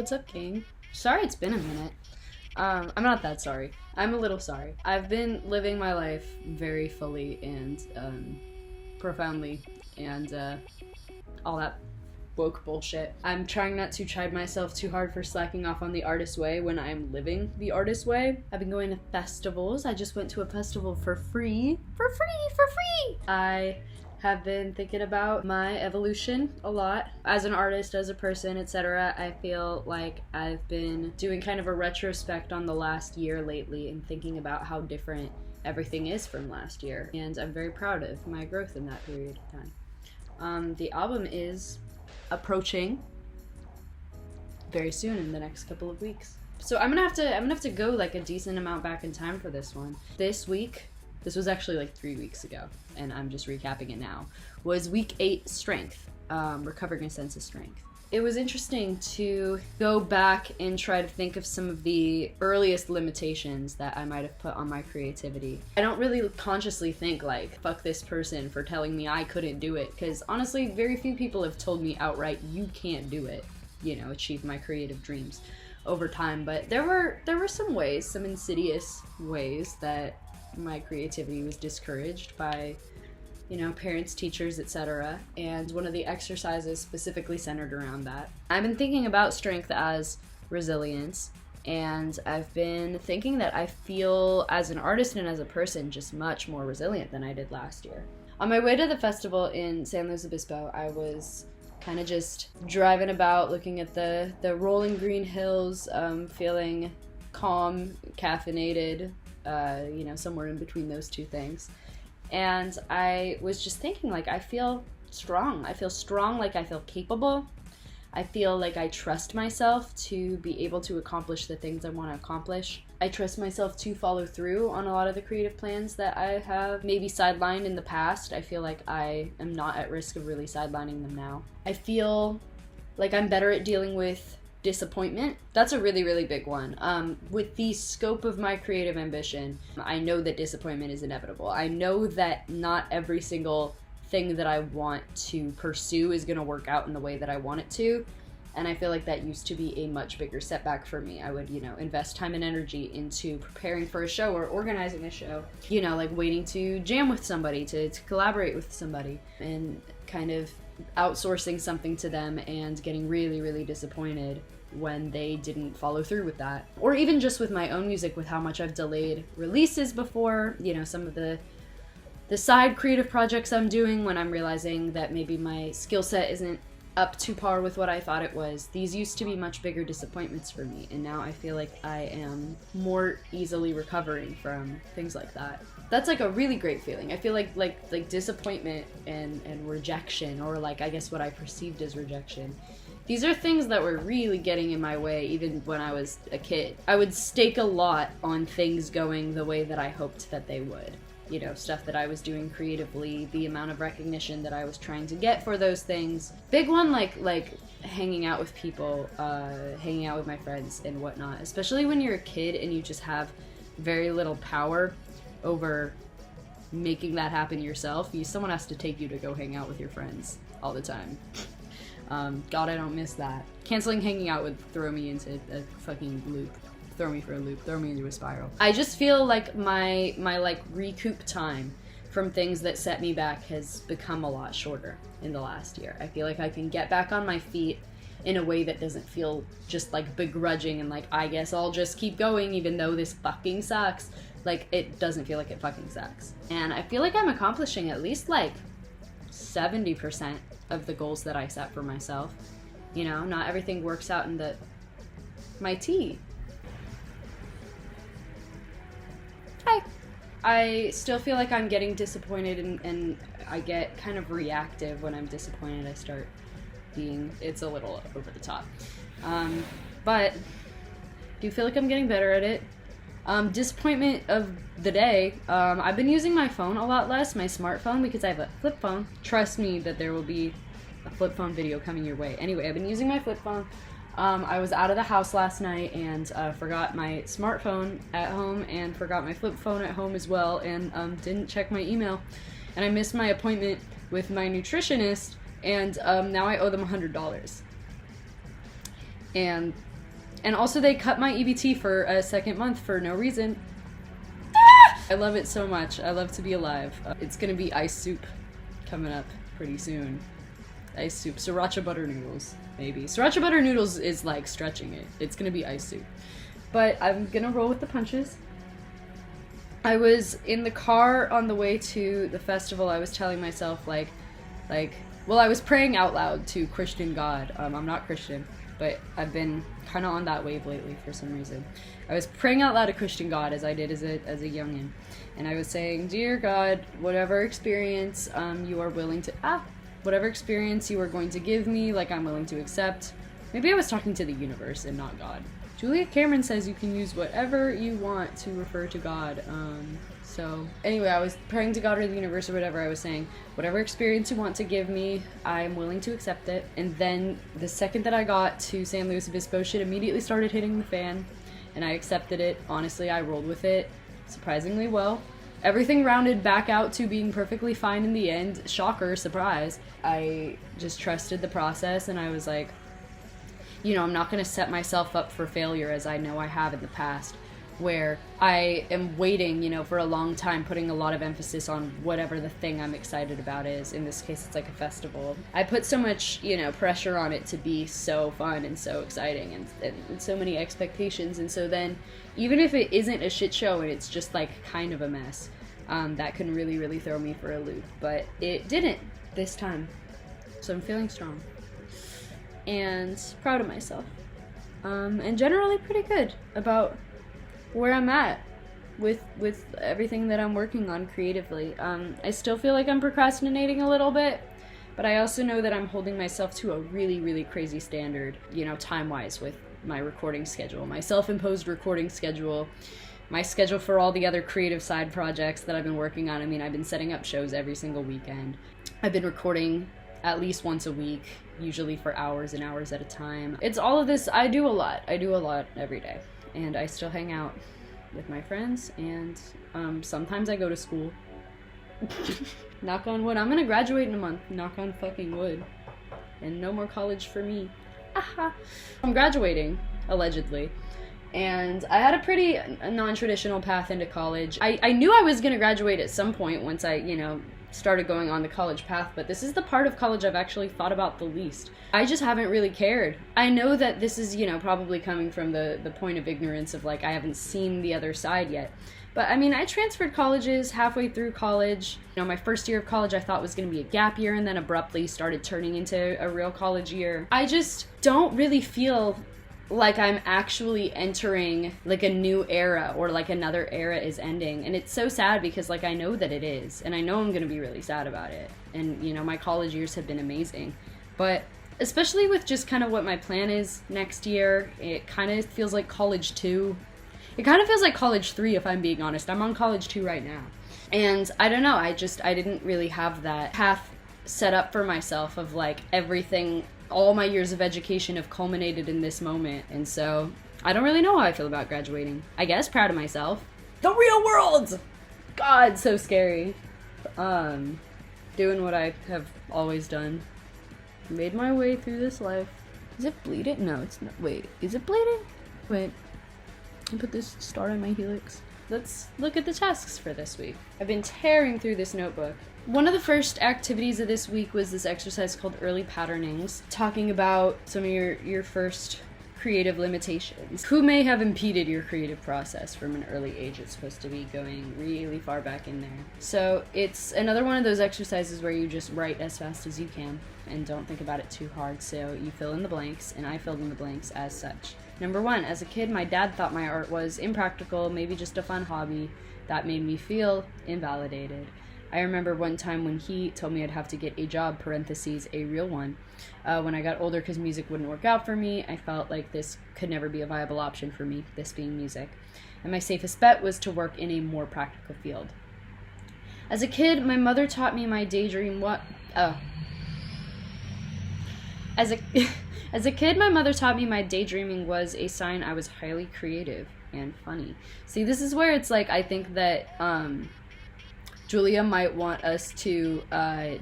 What's up, gang? Sorry it's been a minute. I'm not that sorry. I'm a little sorry. I've been living my life very fully and profoundly and all that woke bullshit. I'm trying not to chide myself too hard for slacking off on the artist way when I'm living the artist way. I've been going to festivals. I just went to a festival for free. For free! I have been thinking about my evolution a lot as an artist, as a person, etc. I feel like I've been doing kind of a retrospect on the last year lately and thinking about how different everything is from last year, and I'm very proud of my growth in that period of time. The album is approaching very soon in the next couple of weeks, so I'm gonna have to go like a decent amount back in time for this one. This week, this was actually like 3 weeks ago, and I'm just recapping it now, was week 8 strength, recovering a sense of strength. It was interesting to go back and try to think of some of the earliest limitations that I might have put on my creativity. I don't really consciously think like, fuck this person for telling me I couldn't do it, because honestly, very few people have told me outright, you can't do it, you know, achieve my creative dreams over time. But there were some ways, some insidious ways that my creativity was discouraged by, you know, parents, teachers, etc. And one of the exercises specifically centered around that. I've been thinking about strength as resilience, and I've been thinking that I feel as an artist and as a person just much more resilient than I did last year. On my way to the festival in San Luis Obispo, I was kind of just driving about, looking at the rolling green hills, feeling calm, caffeinated, you know, somewhere in between those two things. And I was just thinking, like, I feel strong. I feel strong, like I feel capable. I feel like I trust myself to be able to accomplish the things I want to accomplish. I trust myself to follow through on a lot of the creative plans that I have maybe sidelined in the past. I feel like I am not at risk of really sidelining them now. I feel like I'm better at dealing with disappointment. That's a really, really big one. With the scope of my creative ambition, I know that disappointment is inevitable. I know that not every single thing that I want to pursue is going to work out in the way that I want it to, and I feel like that used to be a much bigger setback for me. I would, you know, invest time and energy into preparing for a show or organizing a show, you know, like waiting to jam with somebody, to collaborate with somebody, and kind of outsourcing something to them and getting really, really disappointed when they didn't follow through with that. Or even just with my own music, with how much I've delayed releases before, you know, some of the side creative projects I'm doing when I'm realizing that maybe my skill set isn't up to par with what I thought it was. These used to be much bigger disappointments for me, and now I feel like I am more easily recovering from things like that. That's like a really great feeling. I feel like disappointment and rejection, or like I guess what I perceived as rejection, these are things that were really getting in my way even when I was a kid. I would stake a lot on things going the way that I hoped that they would. You know, stuff that I was doing creatively, the amount of recognition that I was trying to get for those things. Big one, like hanging out with people, hanging out with my friends and whatnot, especially when you're a kid and you just have very little power over making that happen yourself. Someone has to take you to go hang out with your friends all the time. God, I don't miss that. Canceling hanging out would throw me into a fucking loop. Throw me for a loop, throw me into a spiral. I just feel like my like recoup time from things that set me back has become a lot shorter in the last year. I feel like I can get back on my feet in a way that doesn't feel just like begrudging and like, I guess I'll just keep going even though this fucking sucks. Like, it doesn't feel like it fucking sucks. And I feel like I'm accomplishing at least like 70% of the goals that I set for myself. You know, not everything works out in my tea. Hi. I still feel like I'm getting disappointed, and I get kind of reactive when I'm disappointed. I start it's a little over the top. But I do feel like I'm getting better at it. Disappointment of the day. I've been using my phone a lot less, my smartphone, because I have a flip phone. Trust me that there will be a flip phone video coming your way. Anyway, I've been using my flip phone. I was out of the house last night and forgot my smartphone at home and forgot my flip phone at home as well, and didn't check my email. And I missed my appointment with my nutritionist, and now I owe them $100. And And also they cut my EBT for a second month for no reason. I love it so much. I love to be alive. It's gonna be ice soup coming up pretty soon. Ice soup. Sriracha butter noodles, maybe. Sriracha butter noodles is like stretching it. It's gonna be ice soup. But I'm gonna roll with the punches. I was in the car on the way to the festival. I was telling myself well, I was praying out loud to Christian God. I'm not Christian, but I've been kind of on that wave lately for some reason. I was praying out loud to Christian God as I did as a youngin', and I was saying, "Dear God, whatever experience you are willing to whatever experience you are going to give me, like I'm willing to accept." Maybe I was talking to the universe and not God. Julia Cameron says you can use whatever you want to refer to God. So anyway, I was praying to God or the universe or whatever. I was saying, whatever experience you want to give me, I'm willing to accept it. And then the second that I got to San Luis Obispo, shit immediately started hitting the fan, and I accepted it. Honestly, I rolled with it surprisingly well. Everything rounded back out to being perfectly fine in the end. Shocker, surprise. I just trusted the process, and I was like, you know, I'm not going to set myself up for failure as I know I have in the past, where I am waiting, you know, for a long time, putting a lot of emphasis on whatever the thing I'm excited about is. In this case, it's like a festival. I put so much, you know, pressure on it to be so fun and so exciting, and so many expectations. And so then, even if it isn't a shit show and it's just like kind of a mess, that can really, really throw me for a loop. But it didn't this time. So I'm feeling strong and proud of myself. And generally pretty good about where I'm at with everything that I'm working on creatively. I still feel like I'm procrastinating a little bit, but I also know that I'm holding myself to a really, really crazy standard, you know, time-wise, with my recording schedule, my self-imposed recording schedule, my schedule for all the other creative side projects that I've been working on. I mean, I've been setting up shows every single weekend. I've been recording at least once a week, usually for hours and hours at a time. It's all of this. I do a lot every day. And I still hang out with my friends, and sometimes I go to school. Knock on wood. I'm gonna graduate in a month. Knock on fucking wood. And no more college for me. Aha. I'm graduating, allegedly. And I had a pretty non-traditional path into college. I knew I was gonna graduate at some point once I, you know, started going on the college path, but this is the part of college I've actually thought about the least. I just haven't really cared. I know that this is, you know, probably coming from the point of ignorance of like, I haven't seen the other side yet. But I mean, I transferred colleges halfway through college. You know, my first year of college I thought was going to be a gap year, and then abruptly started turning into a real college year. I just don't really feel like I'm actually entering like a new era, or like another era is ending. And it's so sad because like I know that it is, and I know I'm gonna be really sad about it. And you know, my college years have been amazing, but especially with just kind of what my plan is next year, it kind of feels like college 2. It kind of feels like college 3, if I'm being honest. I'm on college 2 right now, and I don't know, I didn't really have that path set up for myself of like everything. All my years of education have culminated in this moment, and so I don't really know how I feel about graduating. I guess proud of myself. The real world! God, so scary. Doing what I have always done. Made my way through this life. Is it bleeding? No, it's not. Wait, is it bleeding? Wait. I put this star on my helix. Let's look at the tasks for this week. I've been tearing through this notebook. One of the first activities of this week was this exercise called early patternings, talking about some of your first creative limitations. Who may have impeded your creative process from an early age? It's supposed to be going really far back in there. So it's another one of those exercises where you just write as fast as you can and don't think about it too hard. So you fill in the blanks, and I filled in the blanks as such. Number 1, as a kid, my dad thought my art was impractical, maybe just a fun hobby. That made me feel invalidated. I remember one time when he told me I'd have to get a job, parentheses, a real one. When I got older, because music wouldn't work out for me, I felt like this could never be a viable option for me, this being music. And my safest bet was to work in a more practical field. As a kid, my mother taught me my daydream As a kid, my mother taught me my daydreaming was a sign I was highly creative and funny. See, this is where it's like, I think that, Julia might want us to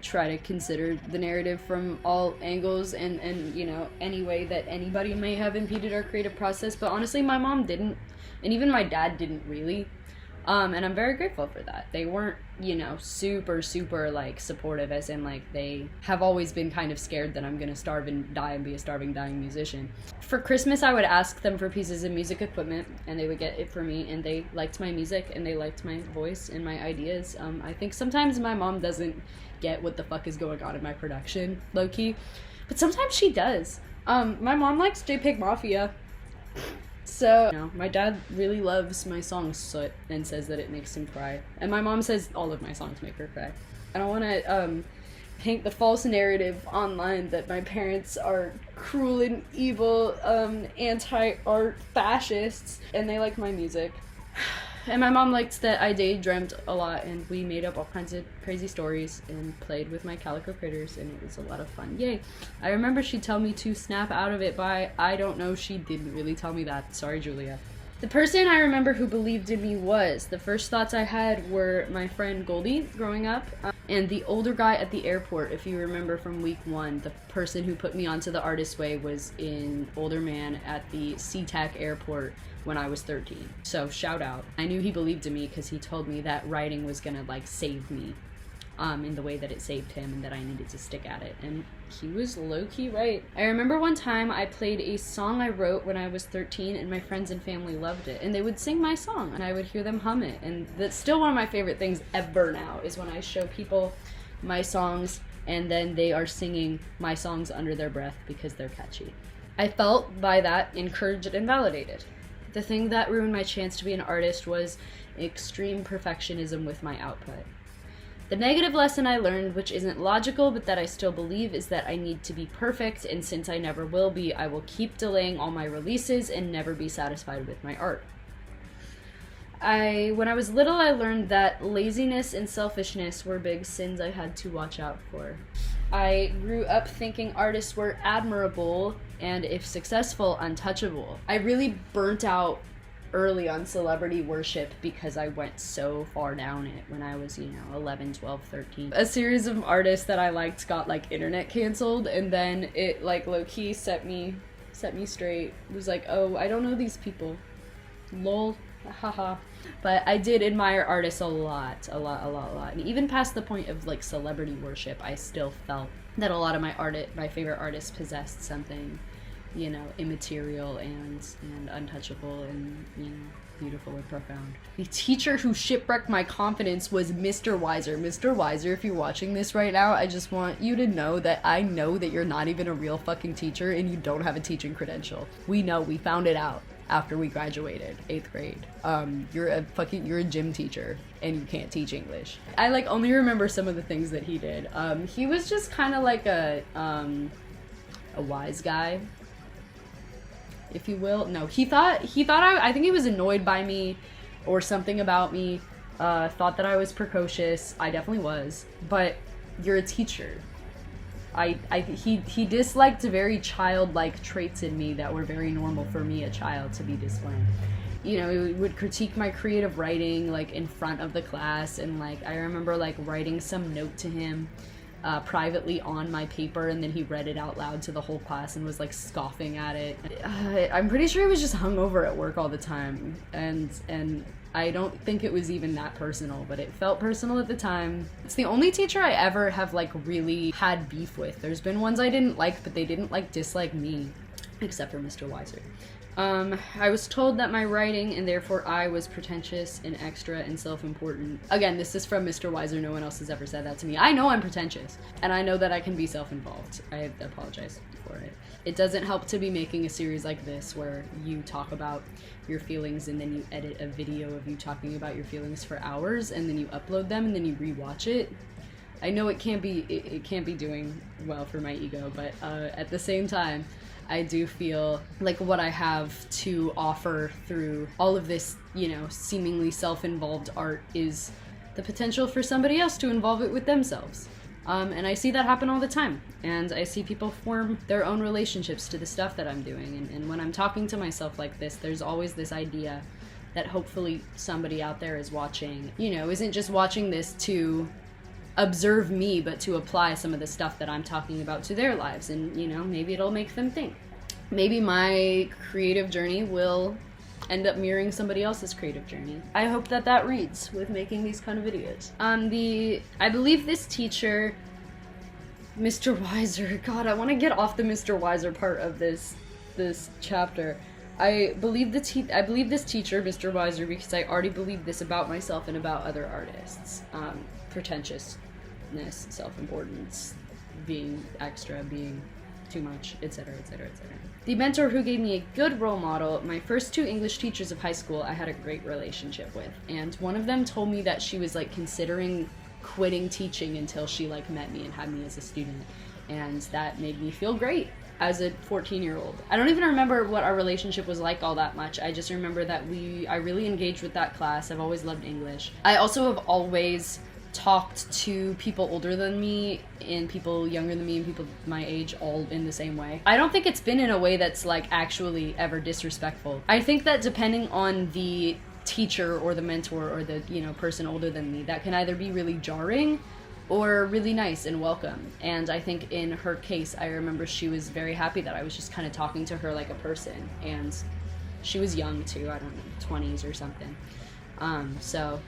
try to consider the narrative from all angles and you know, any way that anybody may have impeded our creative process, but honestly my mom didn't, and even my dad didn't really. And I'm very grateful for that. They weren't, you know, super like supportive, as in like they have always been kind of scared that I'm gonna starve and die and be a starving, dying musician. For Christmas, I would ask them for pieces of music equipment and they would get it for me, and they liked my music and they liked my voice and my ideas. I think sometimes my mom doesn't get what the fuck is going on in my production, low-key, but sometimes she does. My mom likes JPEG Mafia. So, you know, my dad really loves my song Soot and says that it makes him cry. And my mom says all of my songs make her cry. I don't want to paint the false narrative online that my parents are cruel and evil, anti-art fascists, and they like my music. And my mom liked that I daydreamt a lot, and we made up all kinds of crazy stories and played with my calico critters, and it was a lot of fun. Yay. I remember she'd tell me to snap out of it by, I don't know, she didn't really tell me that. Sorry, Julia. The person I remember who believed in me was, the first thoughts I had were my friend Goldie growing up, and the older guy at the airport. If you remember from week 1, the person who put me onto the artist way was an older man at the SeaTac airport when I was 13. So shout out. I knew he believed in me because he told me that writing was gonna like save me in the way that it saved him, and that I needed to stick at it, and he was low-key right. I remember one time I played a song I wrote when I was 13 and my friends and family loved it, and they would sing my song and I would hear them hum it, and that's still one of my favorite things ever now, is when I show people my songs and then they are singing my songs under their breath because they're catchy. I felt by that encouraged and validated. The thing that ruined my chance to be an artist was extreme perfectionism with my output. The negative lesson I learned, which isn't logical but that I still believe, is that I need to be perfect, and since I never will be, I will keep delaying all my releases and never be satisfied with my art. When I was little, I learned that laziness and selfishness were big sins I had to watch out for. I grew up thinking artists were admirable and, if successful, untouchable. I really burnt out early on celebrity worship because I went so far down it when I was, 11, 12, 13. A series of artists that I liked got like internet canceled, and then it like low-key set me straight. It was like, oh, I don't know these people. Lol. Haha. But I did admire artists a lot. And even past the point of like celebrity worship, I still felt that a lot of my favorite artists possessed something, immaterial and untouchable and, beautiful and profound. The teacher who shipwrecked my confidence was Mr. Weiser. Mr. Weiser, if you're watching this right now, I just want you to know that I know that you're not even a real fucking teacher and you don't have a teaching credential. We know, we found it out after we graduated 8th grade. You're a gym teacher and you can't teach English. I only remember some of the things that he did. He was just kind of like a wise guy, if you will. No, he thought I think he was annoyed by me or something about me, thought that I was precocious. I definitely was, but you're a teacher. He disliked very childlike traits in me that were very normal for me, a child, to be displaying. He would critique my creative writing in front of the class, and I remember writing some note to him privately on my paper, and then he read it out loud to the whole class and was scoffing at it. I'm pretty sure he was just hungover at work all the time, and I don't think it was even that personal, but it felt personal at the time. It's the only teacher I ever have really had beef with. There's been ones I didn't like, but they didn't dislike me, except for Mr. Weiser. I was told that my writing, and therefore I, was pretentious and extra and self-important. Again, this is from Mr. Weiser. No one else has ever said that to me. I know I'm pretentious, and I know that I can be self-involved. I apologize for it. It doesn't help to be making a series like this where you talk about your feelings and then you edit a video of you talking about your feelings for hours and then you upload them and then you rewatch it. I know it can't be doing well for my ego, but at the same time, I do feel like what I have to offer through all of this, seemingly self-involved art is the potential for somebody else to involve it with themselves. And I see that happen all the time. And I see people form their own relationships to the stuff that I'm doing. And when I'm talking to myself like this, there's always this idea that hopefully somebody out there is watching, you know, isn't just watching this to observe me, but to apply some of the stuff that I'm talking about to their lives. And, you know, maybe it'll make them think. Maybe my creative journey will end up mirroring somebody else's creative journey. I hope that that reads with making these kind of videos. I believe this teacher, Mr. Weiser, God, I want to get off the Mr. Weiser part of this chapter. I believe this teacher, Mr. Weiser, because I already believe this about myself and about other artists. Pretentiousness, self-importance, being extra, being too much, etc., etc., etc. The mentor who gave me a good role model, my first 2 English teachers of high school, I had a great relationship with. And one of them told me that she was like considering quitting teaching until she like met me and had me as a student. And that made me feel great as a 14-year-old. I don't even remember what our relationship was like all that much. I just remember that I really engaged with that class. I've always loved English. I also have always talked to people older than me and people younger than me and people my age all in the same way. I don't think it's been in a way that's like actually ever disrespectful. I think that depending on the teacher or the mentor or the, you know, person older than me, that can either be really jarring or really nice and welcome. And I think in her case, I remember she was very happy that I was just kind of talking to her like a person. And she was young too, I don't know, 20s or something. So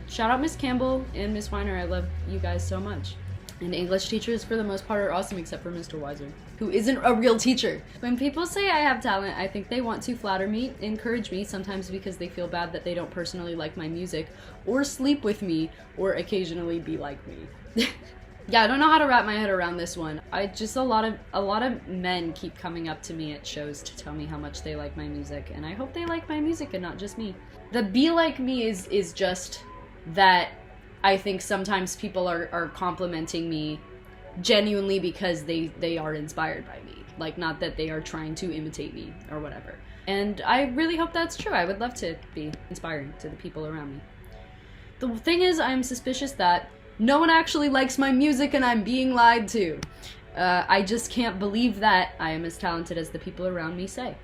shout out Miss Campbell and Miss Weiner. I love you guys so much. And English teachers, for the most part, are awesome, except for Mr. Weiser, who isn't a real teacher. When people say I have talent, I think they want to flatter me, encourage me, sometimes because they feel bad that they don't personally like my music, or sleep with me, or occasionally be like me. Yeah, I don't know how to wrap my head around this one. A lot of men keep coming up to me at shows to tell me how much they like my music, and I hope they like my music and not just me. The be like me is just that I think sometimes people are complimenting me genuinely because they are inspired by me. Like, not that they are trying to imitate me or whatever. And I really hope that's true. I would love to be inspiring to the people around me. The thing is, I'm suspicious that no one actually likes my music and I'm being lied to. I just can't believe that I am as talented as the people around me say.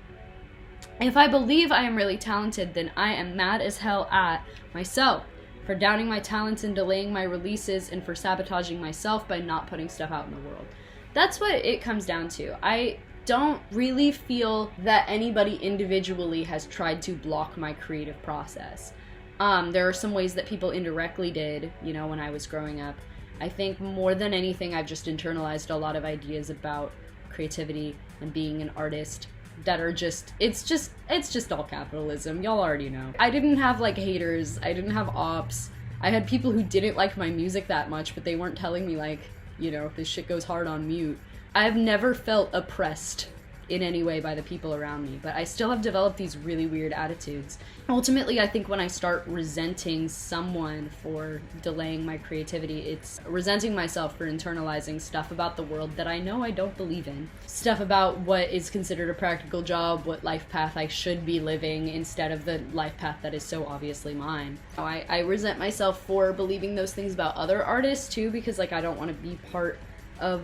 If I believe I am really talented, then I am mad as hell at myself for doubting my talents and delaying my releases, and for sabotaging myself by not putting stuff out in the world. That's what it comes down to. I don't really feel that anybody individually has tried to block my creative process. There are some ways that people indirectly did, you know, when I was growing up. I think more than anything, I've just internalized a lot of ideas about creativity and being an artist that are just, it's just all capitalism. Y'all already know. I didn't have like haters. I didn't have ops. I had people who didn't like my music that much, but they weren't telling me like, you know, this shit goes hard on mute. I've never felt oppressed in any way by the people around me, but I still have developed these really weird attitudes. Ultimately, I think when I start resenting someone for delaying my creativity, it's resenting myself for internalizing stuff about the world that I know I don't believe in. Stuff about what is considered a practical job, what life path I should be living, instead of the life path that is so obviously mine. I resent myself for believing those things about other artists too, because like I don't want to be part of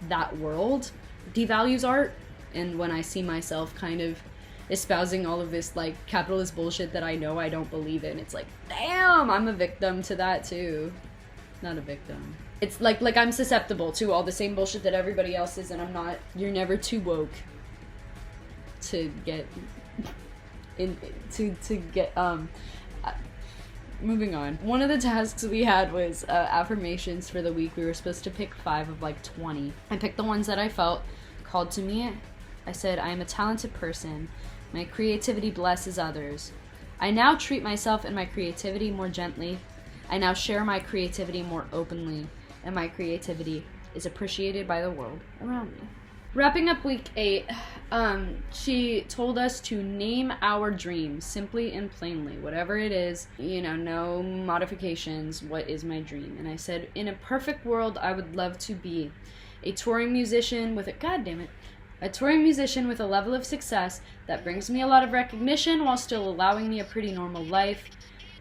that world. Devalues art. And when I see myself kind of espousing all of this like capitalist bullshit that I know I don't believe in, it's like, damn, I'm a victim to that too. Not a victim. It's like I'm susceptible to all the same bullshit that everybody else is, and I'm not. You're never too woke to get moving on. One of the tasks we had was affirmations for the week. We were supposed to pick 5 of like 20. I picked the ones that I felt called to me. I said, I am a talented person. My creativity blesses others. I now treat myself and my creativity more gently. I now share my creativity more openly, and my creativity is appreciated by the world around me. Wrapping up week 8, she told us to name our dreams simply and plainly. Whatever it is, you know, no modifications. What is my dream? And I said, in a perfect world, I would love to be a touring musician with a touring musician with a level of success that brings me a lot of recognition while still allowing me a pretty normal life.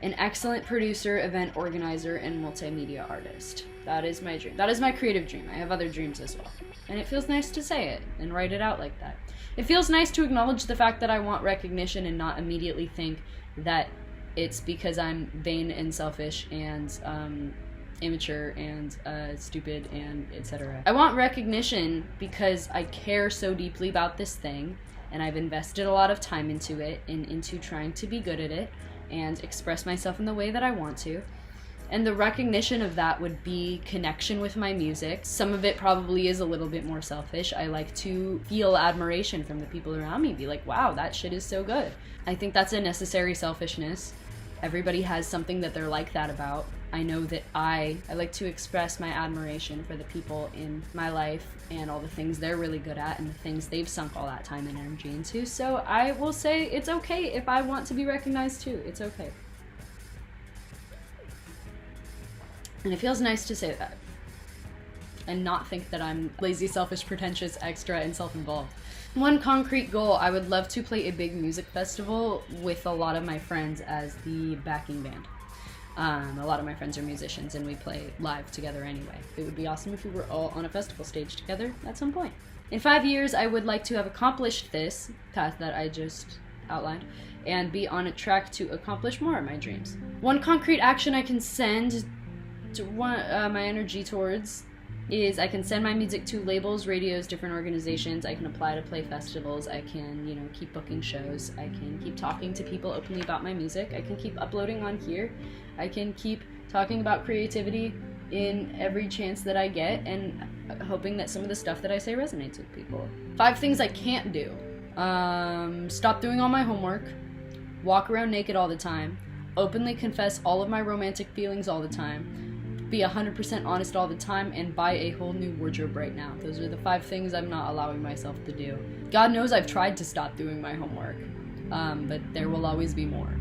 an excellent producer, event organizer, and multimedia artist. That is my dream. That is my creative dream. I have other dreams as well. And it feels nice to say it and write it out like that. It feels nice to acknowledge the fact that I want recognition and not immediately think that it's because I'm vain and selfish and immature and stupid and etc. I want recognition because I care so deeply about this thing, and I've invested a lot of time into it and into trying to be good at it and express myself in the way that I want to. And the recognition of that would be connection with my music. Some of it probably is a little bit more selfish. I like to feel admiration from the people around me, be like, wow, that shit is so good. I think that's a necessary selfishness. Everybody has something that they're like that about. I know that I like to express my admiration for the people in my life and all the things they're really good at and the things they've sunk all that time and energy into. So I will say it's okay if I want to be recognized too. It's okay. And it feels nice to say that and not think that I'm lazy, selfish, pretentious, extra, and self-involved. One concrete goal, I would love to play a big music festival with a lot of my friends as the backing band. A lot of my friends are musicians and we play live together anyway. It would be awesome if we were all on a festival stage together at some point. In 5 years, I would like to have accomplished this path that I just outlined and be on a track to accomplish more of my dreams. One concrete action I can send to my energy towards is I can send my music to labels, radios, different organizations. I can apply to play festivals. I can, keep booking shows. I can keep talking to people openly about my music. I can keep uploading on here. I can keep talking about creativity in every chance that I get and hoping that some of the stuff that I say resonates with people. 5 things I can't do. Stop doing all my homework. Walk around naked all the time. Openly confess all of my romantic feelings all the time. Be 100% honest all the time, and buy a whole new wardrobe right now. Those are the 5 things I'm not allowing myself to do. God knows I've tried to stop doing my homework, but there will always be more.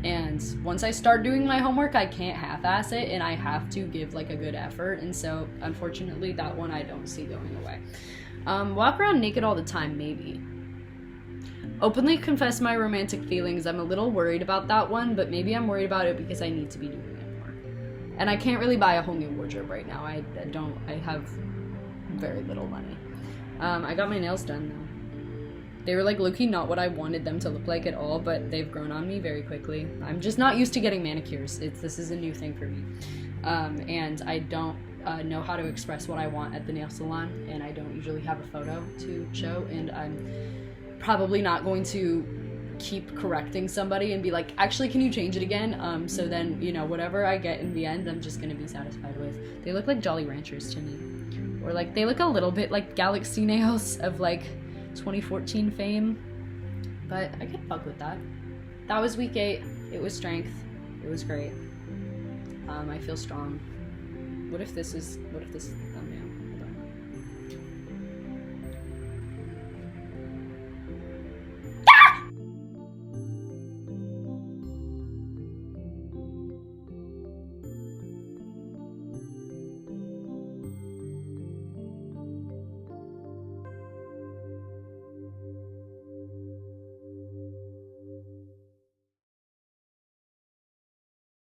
And once I start doing my homework, I can't half-ass it, and I have to give a good effort, and so unfortunately that one I don't see going away. Walk around naked all the time, maybe. Openly confess my romantic feelings. I'm a little worried about that one, but maybe I'm worried about it because I need to be doing it. And I can't really buy a whole new wardrobe right now. I have very little money. I got my nails done though. They were low-key not what I wanted them to look like at all, but they've grown on me very quickly. I'm just not used to getting manicures. This is a new thing for me. And I don't know how to express what I want at the nail salon, and I don't usually have a photo to show, and I'm probably not going to keep correcting somebody and be like, actually, can you change it again? So then, whatever I get in the end, I'm just gonna be satisfied with. They look like Jolly Ranchers to me. Or they look a little bit like Galaxy nails of 2014 fame. But I could fuck with that. That was week 8. It was strength. It was great. I feel strong. What if this